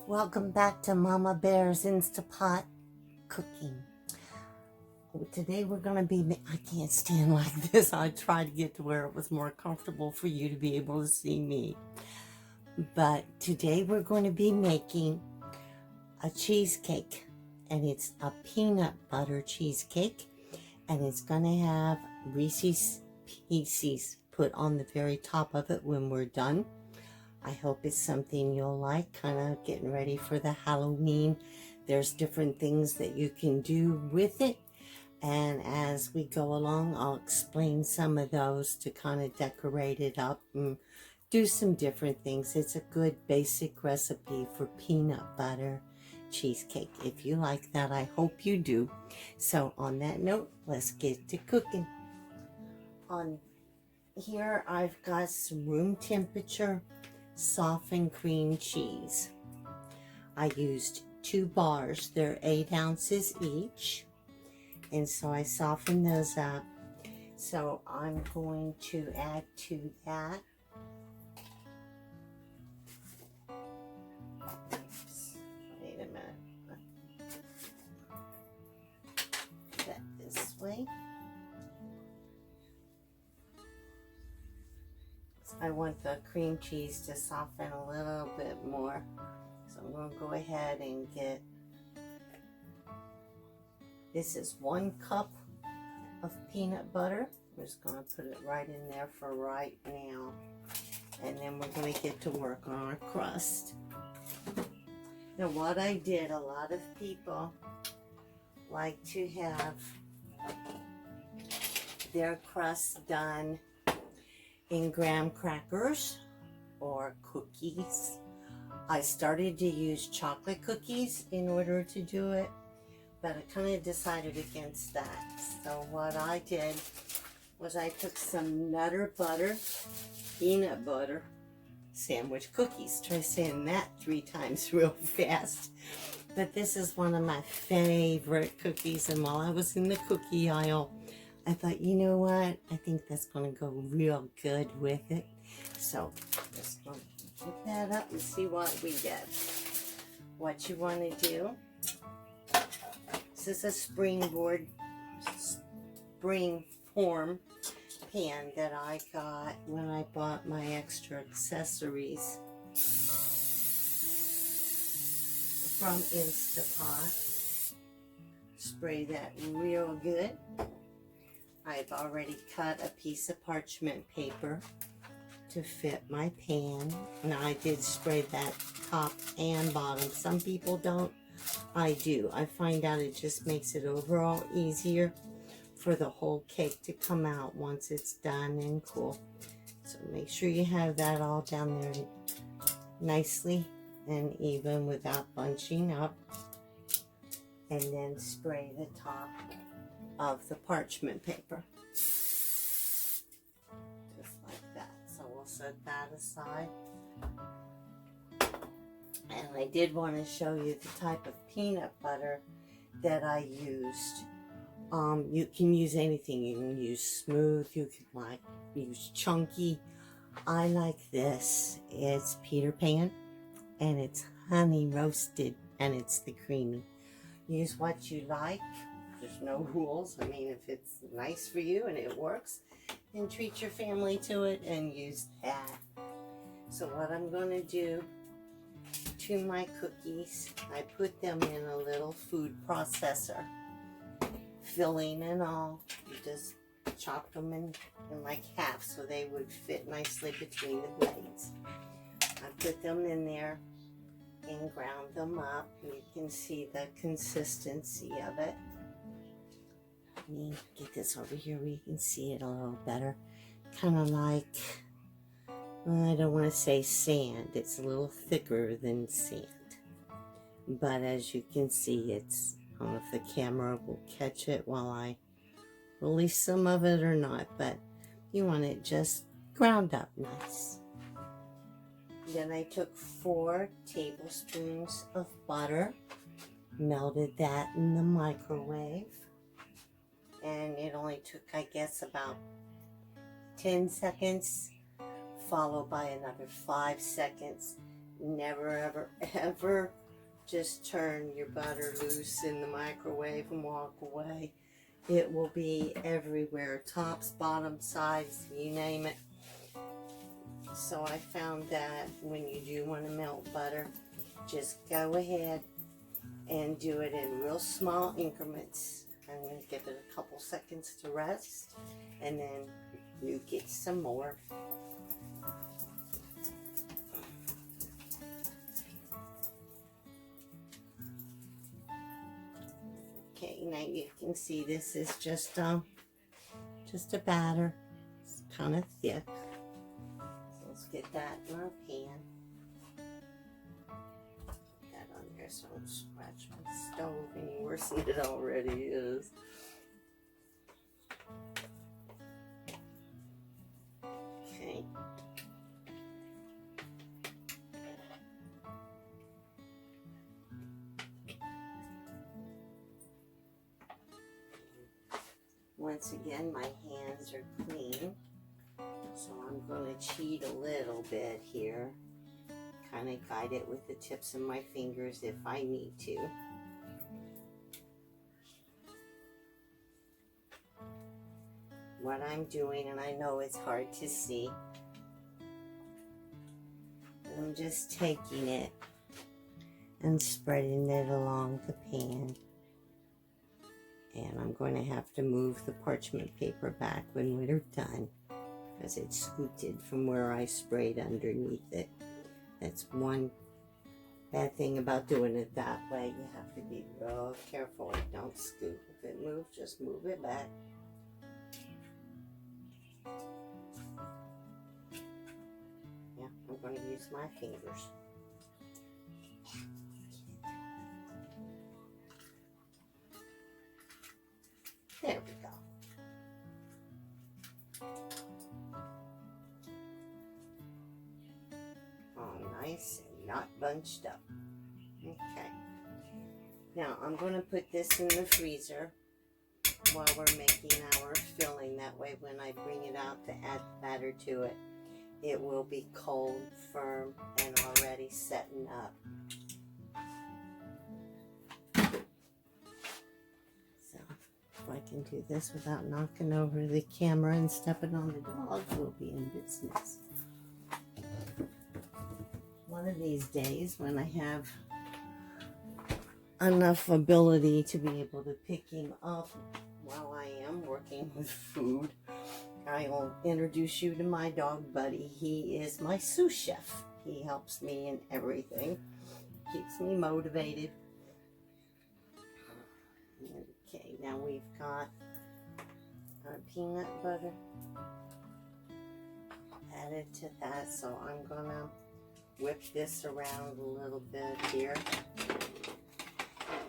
Welcome back to Mama Bear's Instapot cooking. Today we're going to be, I can't stand like this. I tried to get to where it was more comfortable for you to be able to see me. But today we're going to be making a cheesecake. And it's a peanut butter cheesecake. And it's going to have Reese's Pieces put on the very top of it when we're done. I hope it's something you'll like, kind of getting ready for the Halloween. There's different things that you can do with it. And as we go along, I'll explain some of those to kind of decorate it up and do some different things. It's a good basic recipe for peanut butter cheesecake. If you like that, I hope you do. So on that note, let's get to cooking. On here, I've got some room temperature softened cream cheese. I used 2 bars. They're 8 ounces each. And so I softened those up. So I'm going to add to that. Oops, wait a minute. Do that this way. I want the cream cheese to soften a little bit more. So I'm going to go ahead and get, this is 1 cup of peanut butter. I'm just going to put it right in there for right now. And then we're going to get to work on our crust. Now what I did, a lot of people like to have their crust done in graham crackers or cookies. I started to use chocolate cookies in order to do it, but I kind of decided against that. So what I did was I took some Nutter Butter, peanut butter sandwich cookies. Try saying that 3 times real fast. But this is one of my favorite cookies, and while I was in the cookie aisle, I thought, you know what? I think that's going to go real good with it. So, just going to put that up and see what we get. What you want to do. This is a spring form pan that I got when I bought my extra accessories from Instapot. Spray that real good. I've already cut a piece of parchment paper to fit my pan. Now I did spray that top and bottom. Some people don't. I do. I find out it just makes it overall easier for the whole cake to come out once it's done and cool. So make sure you have that all down there nicely and even without bunching up. And then spray the top of the parchment paper. Just like that. So we'll set that aside. And I did want to show you the type of peanut butter that I used. You can use anything. You can use smooth, you can use chunky. I like this. It's Peter Pan and it's honey roasted and it's the creamy. Use what you like. There's no rules. I mean, if it's nice for you and it works, then treat your family to it and use that. So what I'm going to do to my cookies, I put them in a little food processor. Filling and all. You just chopped them in like half so they would fit nicely between the blades. I put them in there and ground them up. You can see the consistency of it. Let me get this over here where you can see it a little better. Kind of like, I don't want to say sand. It's a little thicker than sand. But as you can see, it's, I don't know if the camera will catch it while I release some of it or not, but you want it just ground up nice. Then I took 4 tablespoons of butter, melted that in the microwave. And it only took, I guess, about 10 seconds, followed by another 5 seconds. never, ever, ever just turn your butter loose in the microwave and walk away. It will be everywhere, tops, bottom, sides, you name it. So I found that when you do want to melt butter, just go ahead and do it in real small increments. I'm going to give it a couple seconds to rest, and then you get some more. Okay, now you can see this is just a batter. It's kind of thick. So let's get that in our pan. Put that on there so I don't scratch my stove any worse than it already is. Okay. Once again, my hands are clean, so I'm going to cheat a little bit here. Kind of guide it with the tips of my fingers if I need to. What I'm doing, and I know it's hard to see, I'm just taking it and spreading it along the pan. And I'm going to have to move the parchment paper back when we're done, because it's scooted from where I sprayed underneath it. That's one bad thing about doing it that way. You have to be real careful. Don't scoot. If it moves, just move it back. Yeah, I'm going to use my fingers. There we go. Oh, nice and not bunched up. Okay. Now I'm going to put this in the freezer while we're making our filling. That way when I bring it out to add batter to it, it will be cold, firm, and already setting up. I can do this without knocking over the camera and stepping on the dog, we'll be in business. One of these days when I have enough ability to be able to pick him up while I am working with food, I will introduce you to my dog buddy. He is my sous chef. He helps me in everything. Keeps me motivated. Okay, now we've got our peanut butter added to that, so I'm gonna whip this around a little bit here,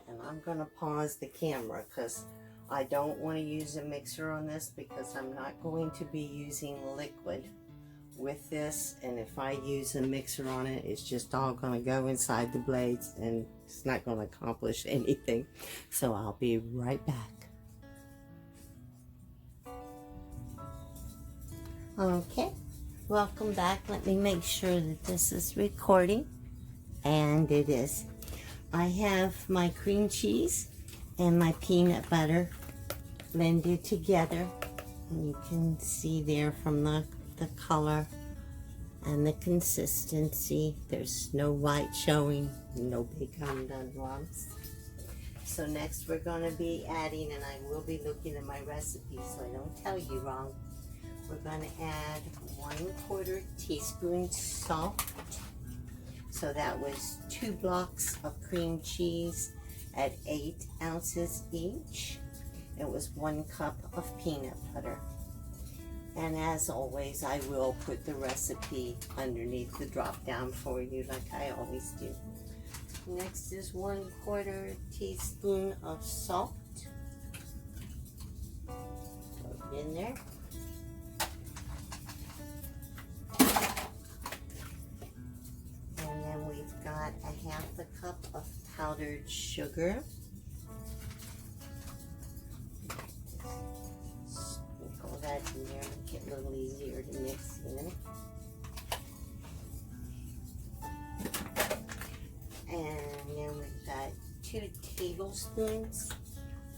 and I'm gonna pause the camera because I don't want to use a mixer on this, because I'm not going to be using liquid with this, and if I use a mixer on it, it's just all going to go inside the blades and it's not going to accomplish anything. So I'll be right back. Okay, welcome back. Let me make sure that this is recording, and it is. I have my cream cheese and my peanut butter blended together, and you can see there from the color and the consistency, there's no white showing, no big undone lumps. So next we're going to be adding, and I will be looking at my recipe so I don't tell you wrong, we're going to add 1/4 teaspoon salt. So that was 2 blocks of cream cheese at 8 ounces each. It was 1 cup of peanut butter. And as always, I will put the recipe underneath the drop down for you like I always do. Next is 1/4 teaspoon of salt. Put it in there. And then we've got a 1/2 cup of powdered sugar. That in there, make it a little easier to mix in. 2 tablespoons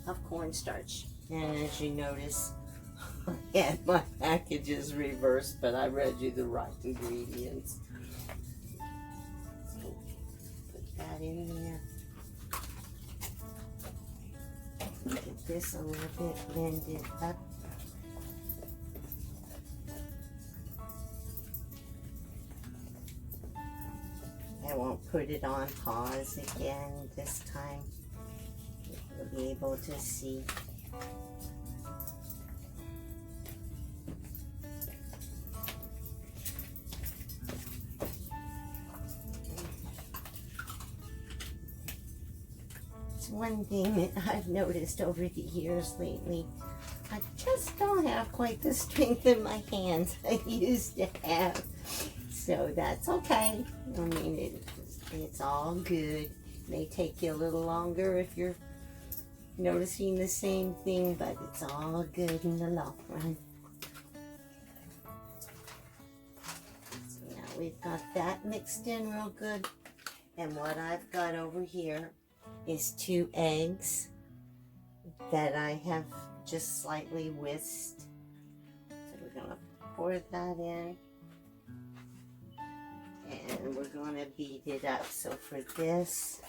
of cornstarch. And as you notice, I had my packages reversed, but I read you the right ingredients. So put that in there. Get this a little bit blended up. I won't put it on pause again this time. You'll be able to see. It's one thing that I've noticed over the years lately. I just don't have quite the strength in my hands I used to have. So that's okay. I mean, it's all good. It may take you a little longer if you're noticing the same thing, but it's all good in the long run. So now we've got that mixed in real good. And what I've got over here is 2 eggs that I have just slightly whisked. So we're going to pour that in. And we're going to beat it up. So for this,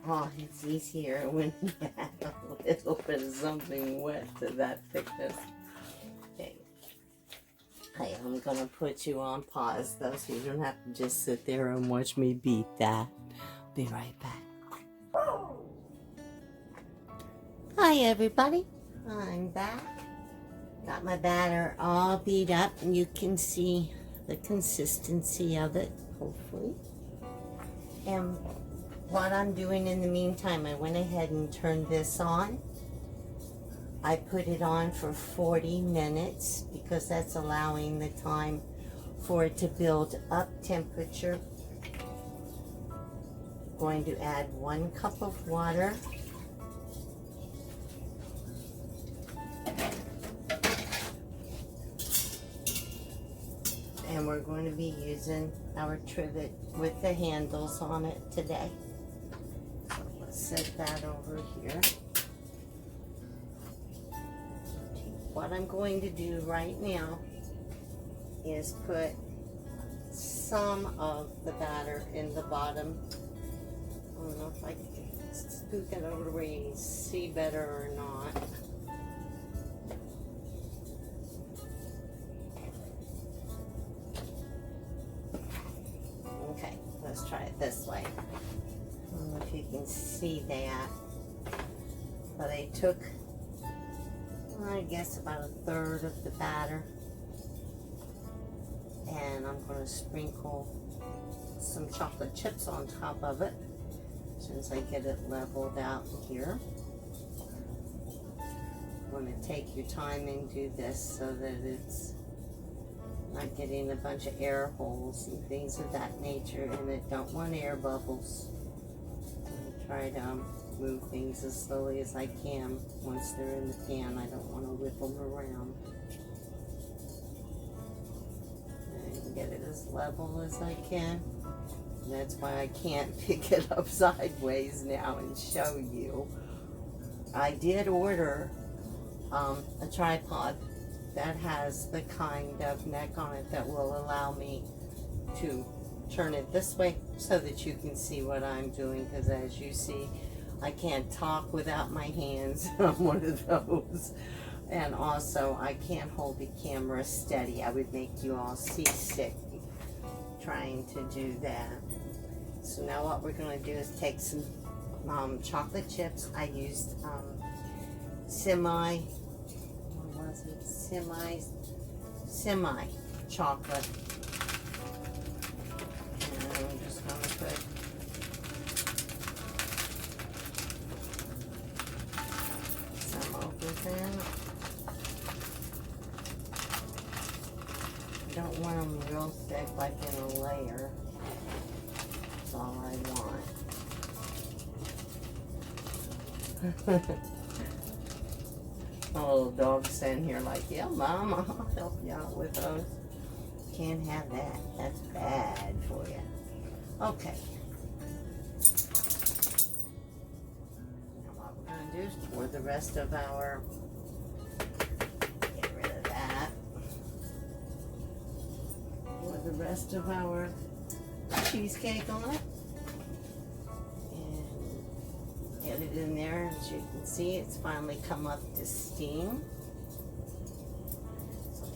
oh, it's easier when you add a little bit of something wet to that thickness. Okay. I am going to put you on pause though, so you don't have to just sit there and watch me beat that. Be right back. Hi everybody, I'm back. Got my batter all beat up, and you can see the consistency of it, hopefully. And what I'm doing in the meantime, I went ahead and turned this on. I put it on for 40 minutes because that's allowing the time for it to build up temperature. I'm going to add 1 cup of water. And we're going to be using our trivet with the handles on it today. So let's set that over here. What I'm going to do right now is put some of the batter in the bottom. I don't know if I can scoot that over to where you can see better or not. Okay, let's try it this way. I don't know if you can see that. But I took, I guess, about 1/3 of the batter. And I'm going to sprinkle some chocolate chips on top of it since I get it leveled out here. I'm going to take your time and do this so that it's not getting a bunch of air holes and things of that nature in it. Don't want air bubbles. I try to move things as slowly as I can once they're in the pan. I don't want to whip them around. And get it as level as I can. And that's why I can't pick it up sideways now and show you. I did order a tripod that has the kind of neck on it that will allow me to turn it this way so that you can see what I'm doing, because as you see, I can't talk without my hands. I'm one of those. And also, I can't hold the camera steady. I would make you all seasick trying to do that. So now what we're going to do is take some chocolate chips. I used semi chocolate. And I'm just going to put some over there. I don't want them real thick, like in a layer. That's all I want. My little dog's sitting here like, yeah, Mom, I'll help you out with those. can't have that. That's bad for you. Okay. Now what we're going to do is pour the rest of our, get rid of that. Pour the rest of our cheesecake on it. And get it in there. As you can see, it's finally come up to steam.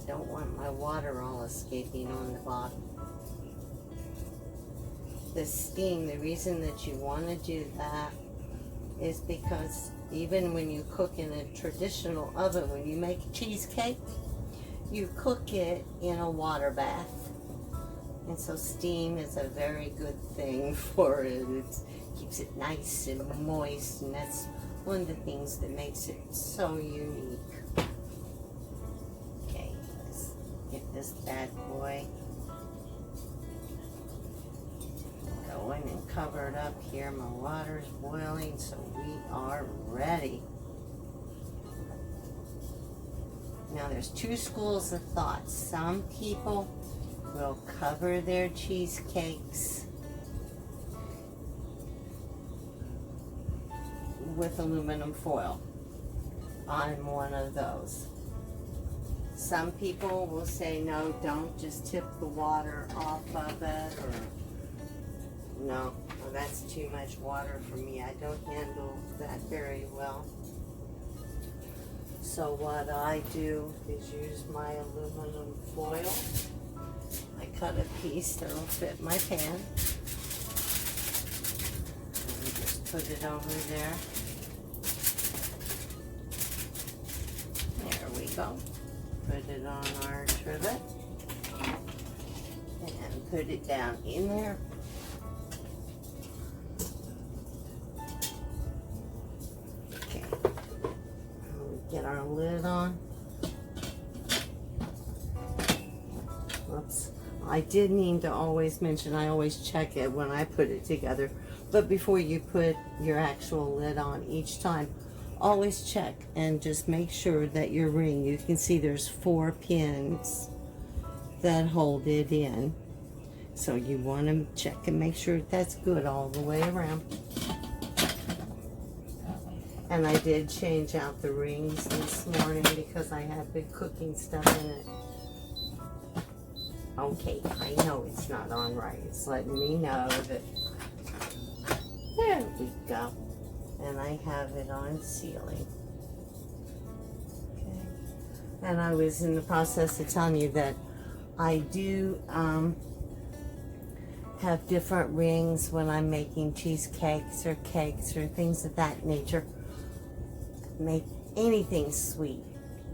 Don't want my water all escaping on the bottom. The steam, the reason that you want to do that is because even when you cook in a traditional oven, when you make a cheesecake, you cook it in a water bath. And so steam is a very good thing for it. It keeps it nice and moist, and that's one of the things that makes it so unique. Get this bad boy going and cover it up here. My water's boiling, so we are ready. Now there's two schools of thought. Some people will cover their cheesecakes with aluminum foil on one of those. Some people will say, no, don't, just tip the water off of it, or no, well, that's too much water for me. I don't handle that very well. So what I do is use my aluminum foil. I cut a piece that'll fit my pan. And just put it over there. There we go. Put it on our trivet and put it down in there. Okay, get our lid on. Whoops, I did need to always mention, I always check it when I put it together, but before you put your actual lid on each time, always check and just make sure that your ring, you can see there's 4 pins that hold it in. So you want to check and make sure that's good all the way around. And I did change out the rings this morning because I had been cooking stuff in it. Okay, I know it's not on right. It's letting me know that. There we go. And I have it on sealing. Okay. And I was in the process of telling you that I do have different rings when I'm making cheesecakes or cakes or things of that nature. Make anything sweet,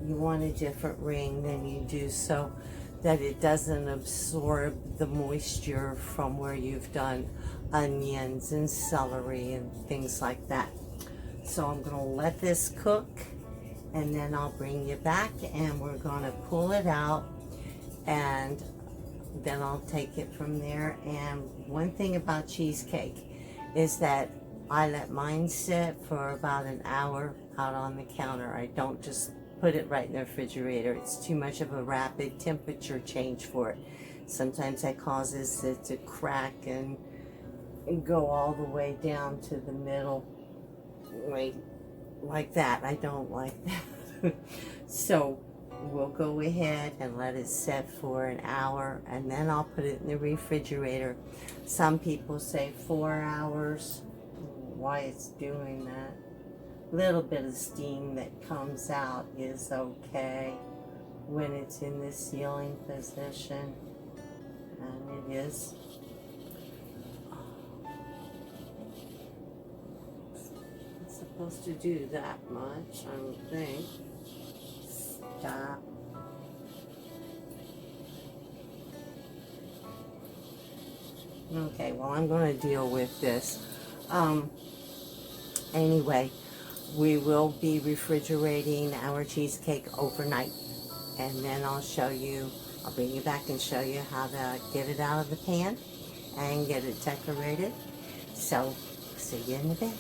you want a different ring than you do so that it doesn't absorb the moisture from where you've done onions and celery and things like that. So I'm going to let this cook, and then I'll bring you back and we're going to pull it out, and then I'll take it from there. And one thing about cheesecake is that I let mine sit for about an hour out on the counter. I don't just put it right in the refrigerator. It's too much of a rapid temperature change for it. Sometimes that causes it to crack and go all the way down to the middle, like that. I don't like that. So we'll go ahead and let it set for an hour, and then I'll put it in the refrigerator. Some people say 4 hours. Why it's doing that? A little bit of steam that comes out is okay when it's in the sealing position, and it is. It's supposed to do that much, I don't think. Stop. Okay, well, I'm going to deal with this. Anyway, we will be refrigerating our cheesecake overnight, and then I'll bring you back and show you how to get it out of the pan and get it decorated. So, see you in a bit.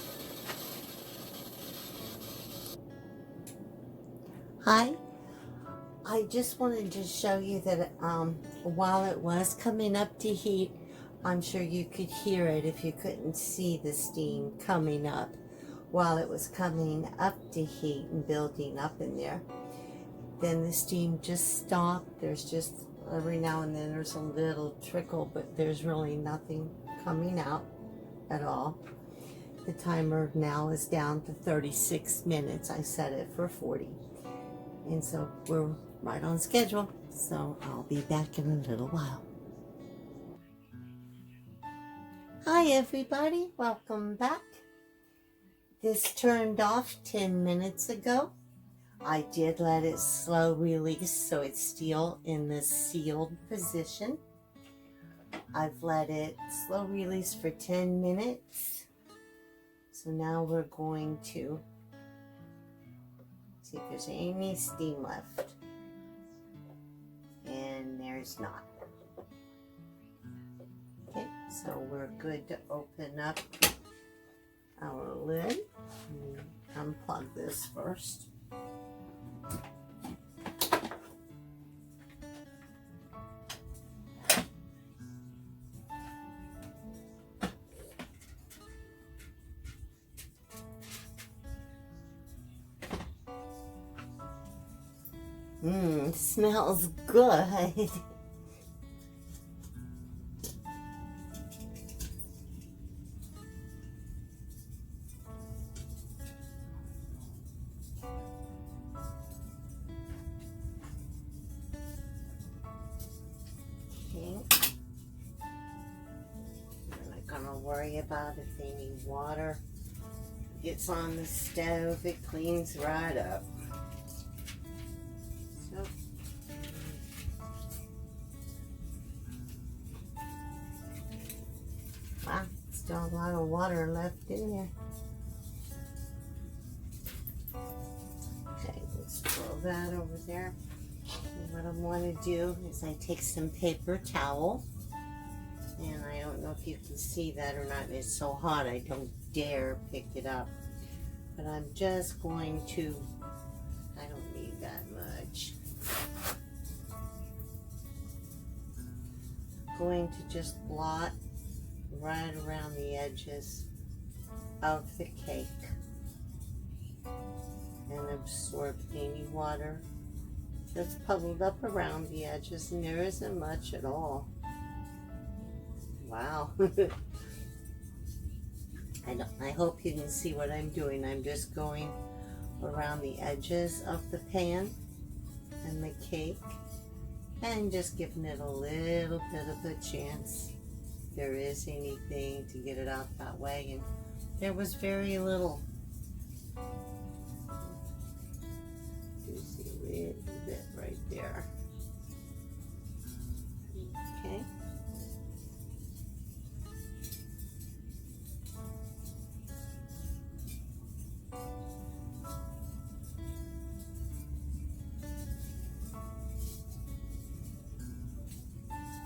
Hi, I just wanted to show you that while it was coming up to heat, I'm sure you could hear it if you couldn't see the steam coming up. While it was coming up to heat and building up in there, then the steam just stopped. There's just every now and then there's a little trickle, but there's really nothing coming out at all. The timer now is down to 36 minutes. I set it for 40. And so we're right on schedule. So I'll be back in a little while. Hi everybody, welcome back. This turned off 10 minutes ago. I did let it slow release so it's still in the sealed position. I've let it slow release for 10 minutes. So now we're going to see if there's any steam left. And there's not. Okay, so we're good to open up our lid. Unplug this first. Smells good. We're not gonna worry about if any water gets on the stove. It cleans right up. So, wow, still a lot of water left in there. Okay, let's throw that over there. And what I want to do is I take some paper towel, and I don't know if you can see that or not. It's so hot I don't dare pick it up, but I'm just going to, I don't need that much. Going to just blot right around the edges of the cake and absorb any water that's puddled up around the edges, and there isn't much at all. Wow. I hope you can see what I'm doing. I'm just going around the edges of the pan and the cake and just giving it a little bit of a chance if there is anything to get it out that way. And there was very little. You see a little bit right there. Okay.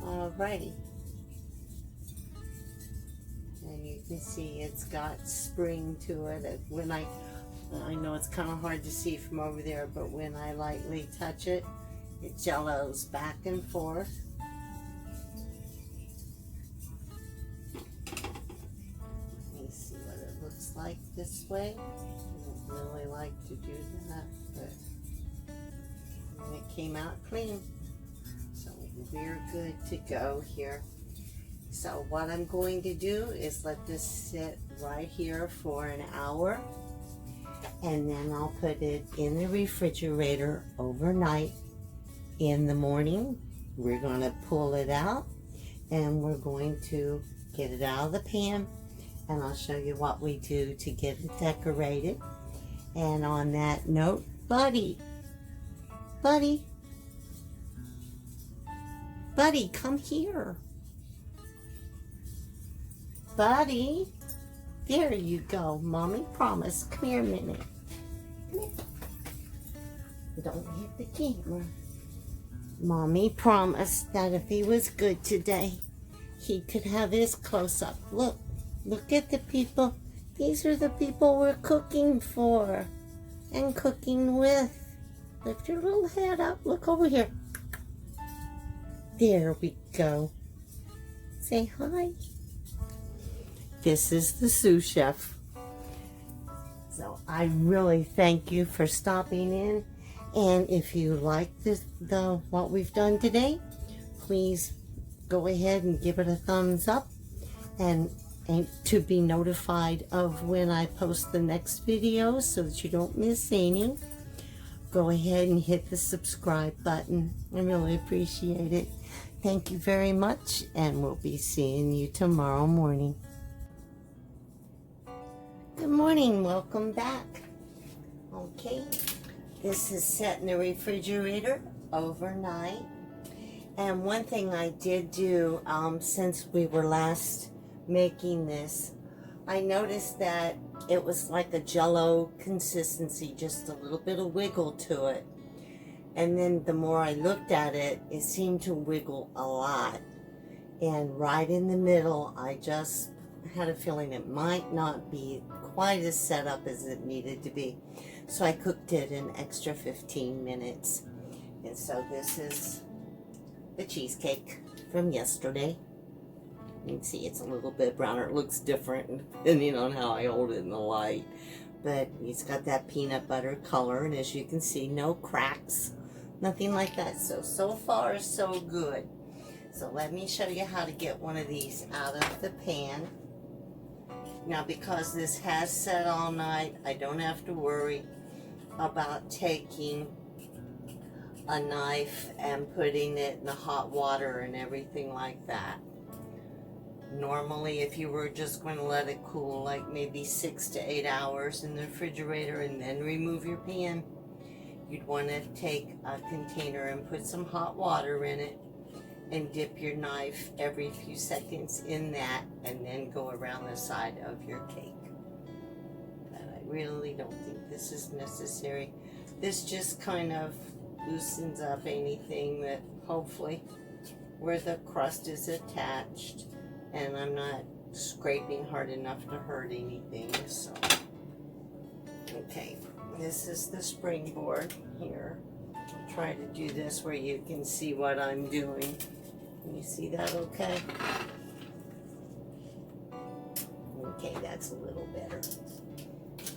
Alrighty, and you can see it's got spring to it. When I know it's kind of hard to see from over there, but when I lightly touch it, it jellos back and forth. Let me see what it looks like this way. I don't really like to do that, but it came out clean. We're good to go here. So what I'm going to do is let this sit right here for an hour, and then I'll put it in the refrigerator overnight. In the morning, we're going to pull it out and we're going to get it out of the pan, and I'll show you what we do to get it decorated. And on that note, Buddy, come here. Buddy, there you go. Mommy promised. Come here a minute. Come here. Don't hit the camera. Mommy promised that if he was good today, he could have his close-up. Look at the people. These are the people we're cooking for and cooking with. Lift your little head up. Look over here. There we go. Say hi. This is the sous chef. So I really thank you for stopping in. And if you like what we've done today, please go ahead and give it a thumbs up and to be notified of when I post the next video so that you don't miss any. Go ahead and hit the subscribe button. I really appreciate it. Thank you very much, and we'll be seeing you tomorrow morning. Good morning, welcome back. Okay, this is set in the refrigerator overnight. And one thing I did do since we were last making this, I noticed that it was like a jello consistency, just a little bit of wiggle to it. And then the more I looked at it, it seemed to wiggle a lot. And right in the middle, I just had a feeling it might not be quite as set up as it needed to be. So I cooked it an extra 15 minutes. And so this is the cheesecake from yesterday. You can see it's a little bit browner. It looks different depending on how I hold it in the light. But it's got that peanut butter color, and as you can see, no cracks. Nothing like that. So far, so good. So let me show you how to get one of these out of the pan. Now, because this has set all night, I don't have to worry about taking a knife and putting it in the hot water and everything like that. Normally, if you were just going to let it cool like maybe 6 to 8 hours in the refrigerator and then remove your pan, you'd want to take a container and put some hot water in it and dip your knife every few seconds in that and then go around the side of your cake. But I really don't think this is necessary. This just kind of loosens up anything that hopefully where the crust is attached, and I'm not scraping hard enough to hurt anything. So okay, this is the springboard here. I'll try to do this where you can see what I'm doing. Can you see that okay? Okay, that's a little better.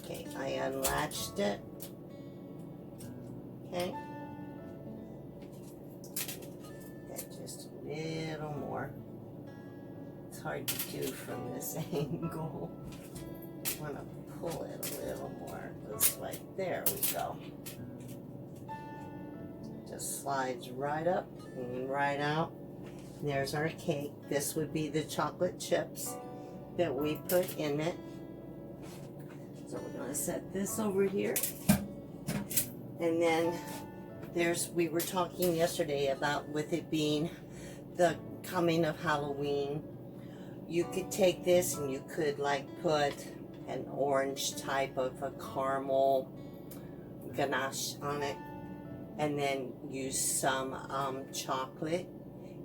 Okay, I unlatched it. Okay. Just a little more. It's hard to do from this angle. I want to pull it a little more this way. There we go. Just slides right up and right out. And there's our cake. This would be the chocolate chips that we put in it. So we're going to set this over here. And then we were talking yesterday about with it being the coming of Halloween, you could take this and you could like put an orange type of a caramel ganache on it, and then use some chocolate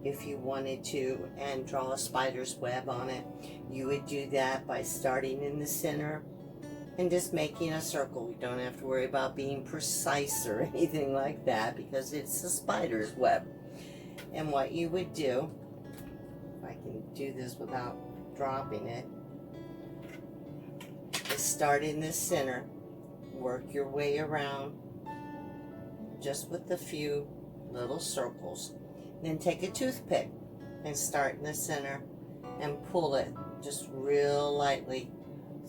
if you wanted to, and draw a spider's web on it. You would do that by starting in the center and just making a circle. You don't have to worry about being precise or anything like that because it's a spider's web. And what you would do, if I can do this without dropping it, is start in the center, work your way around just with a few little circles. Then take a toothpick and start in the center and pull it just real lightly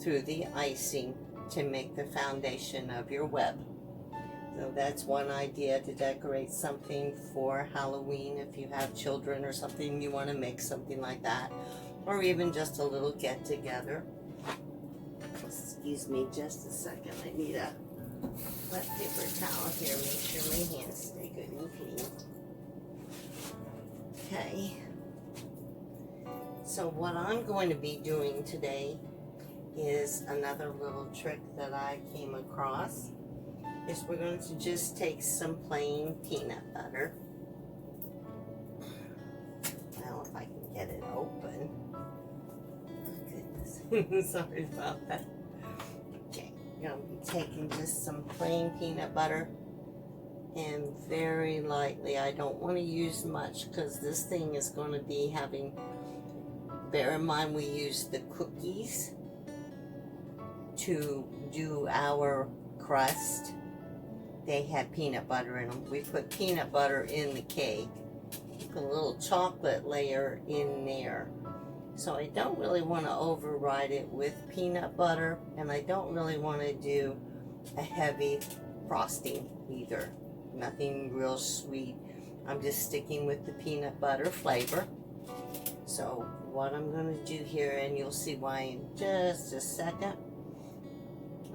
through the icing to make the foundation of your web. So that's one idea to decorate something for Halloween if you have children or something, you want to make something like that, or even just a little get together. Excuse me just a second, I need a wet paper towel here, make sure my hands stay good and clean. Okay, so what I'm going to be doing today is another little trick that I came across. Is we're going to just take some plain peanut butter. Well, if I can get it open. Oh, goodness. Sorry about that. Okay, I'm going to be taking just some plain peanut butter and very lightly. I don't want to use much because this thing is going to be having, bear in mind we use the cookies to do our crust. They have peanut butter in them. We put peanut butter in the cake. Put a little chocolate layer in there. So I don't really want to override it with peanut butter, and I don't really want to do a heavy frosting either. Nothing real sweet. I'm just sticking with the peanut butter flavor. So what I'm going to do here, and you'll see why in just a second,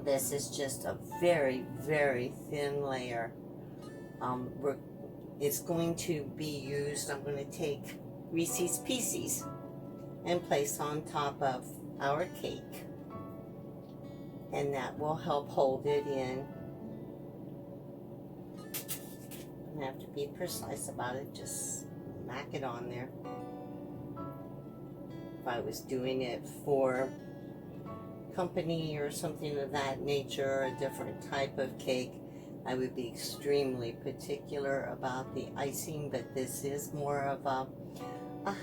this is just a very, very thin layer. It's going to be used, I'm going to take Reese's Pieces and place on top of our cake. And that will help hold it in. I have to be precise about it, just smack it on there. If I was doing it for company or something of that nature, a different type of cake, I would be extremely particular about the icing, but this is more of a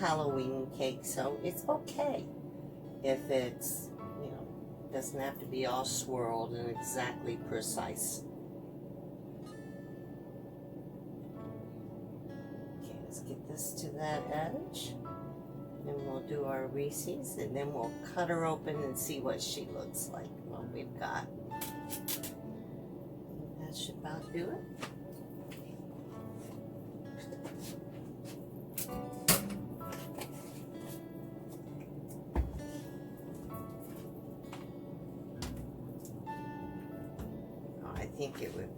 Halloween cake, so it's okay if it's, you know, doesn't have to be all swirled and exactly precise. Okay, let's get this to that edge. And we'll do our Reese's, and then we'll cut her open and see what she looks like, what we've got. That should about do it. I think it would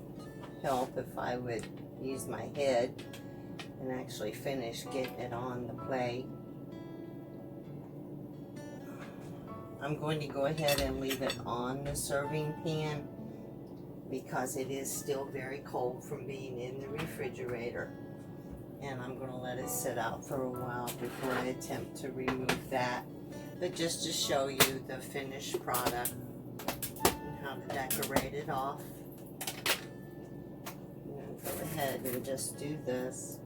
help if I would use my head and actually finish getting it on the plate. I'm going to go ahead and leave it on the serving pan because it is still very cold from being in the refrigerator. And I'm going to let it sit out for a while before I attempt to remove that. But just to show you the finished product and how to decorate it off. I'm going to go ahead and just do this.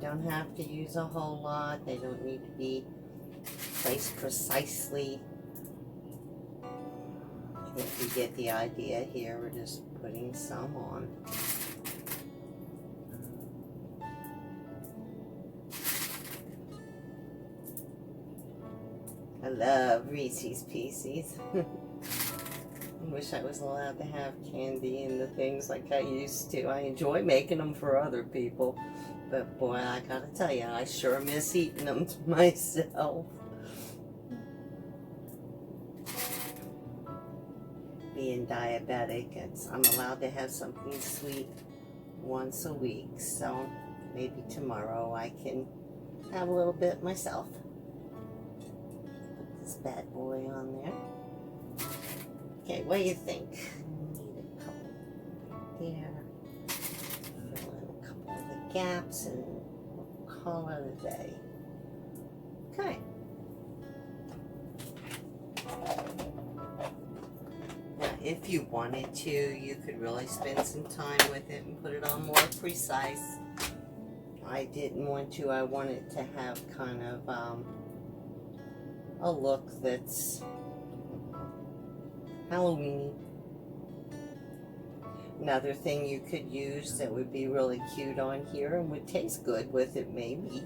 Don't have to use a whole lot. They don't need to be placed precisely. I think you get the idea here. We're just putting some on. I love Reese's Pieces. I wish I was allowed to have candy and the things like I used to. I enjoy making them for other people. But boy, I gotta tell you, I sure miss eating them to myself. Being diabetic, I'm allowed to have something sweet once a week. So maybe tomorrow I can have a little bit myself. Put this bad boy on there. Okay, what do you think? Need a couple right there. Gaps, and we'll call it a day. Okay. Now, if you wanted to, you could really spend some time with it and put it on more precise. I didn't want to. I wanted to have kind of a look that's Halloween-y. Another thing you could use that would be really cute on here and would taste good with it, maybe,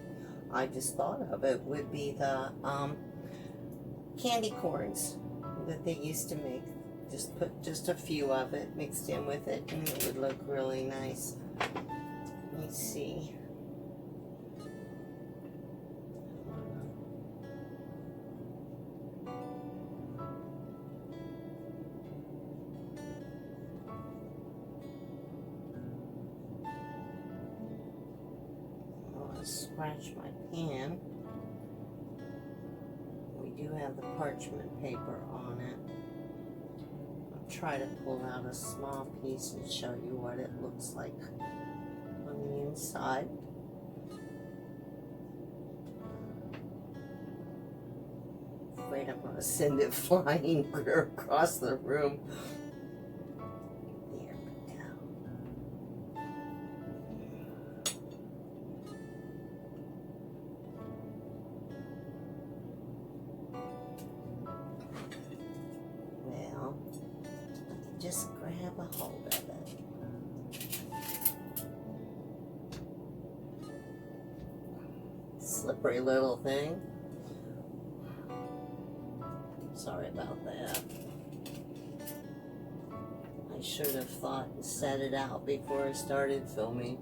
I just thought of it, would be the candy corns that they used to make. Just put just a few of it mixed in with it and it would look really nice. Let me see. Scratch my pan. We do have the parchment paper on it. I'll try to pull out a small piece and show you what it looks like on the inside. wait, I'm going to send it flying across the room. There we go. Well, I can just grab a hold of it. Slippery little thing. Sorry about that. I should have thought and set it out before I started filming.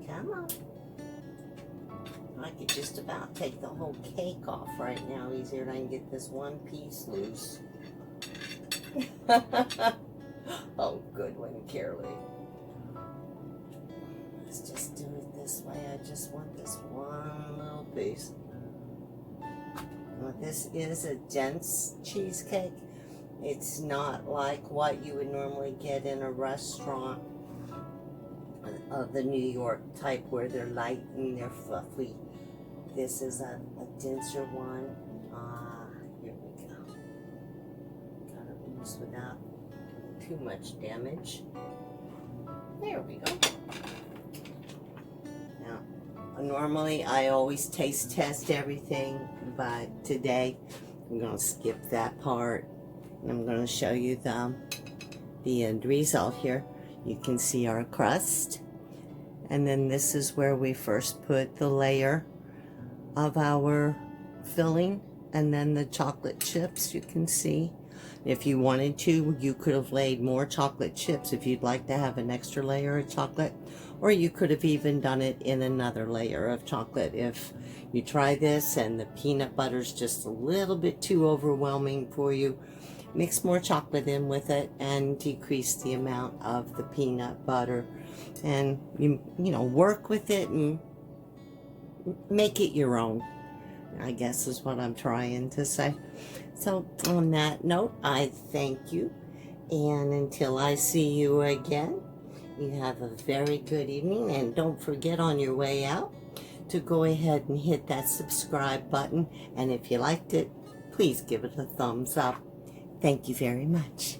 Come on. I could just about take the whole cake off right now. Easier than I can get this one piece loose. Oh, good one, Carolee. Let's just do it this way. I just want this one little piece. Well, this is a dense cheesecake. It's not like what you would normally get in a restaurant of the New York type where they're light and they're fluffy. This is a denser one. Here we go. Got it loose without too much damage. There we go. Now, normally I always taste test everything, but today I'm going to skip that part. And I'm going to show you the end result here. You can see our crust. And then this is where we first put the layer of our filling, and then the chocolate chips, you can see. If you wanted to, you could have laid more chocolate chips if you'd like to have an extra layer of chocolate, or you could have even done it in another layer of chocolate. If you try this and the peanut butter's just a little bit too overwhelming for you, mix more chocolate in with it and decrease the amount of the peanut butter, and you know, work with it and make it your own, I guess is what I'm trying to say. So on that note, I thank you, and until I see you again, you have a very good evening, and don't forget on your way out to go ahead and hit that subscribe button, and if you liked it, please give it a thumbs up. Thank you very much.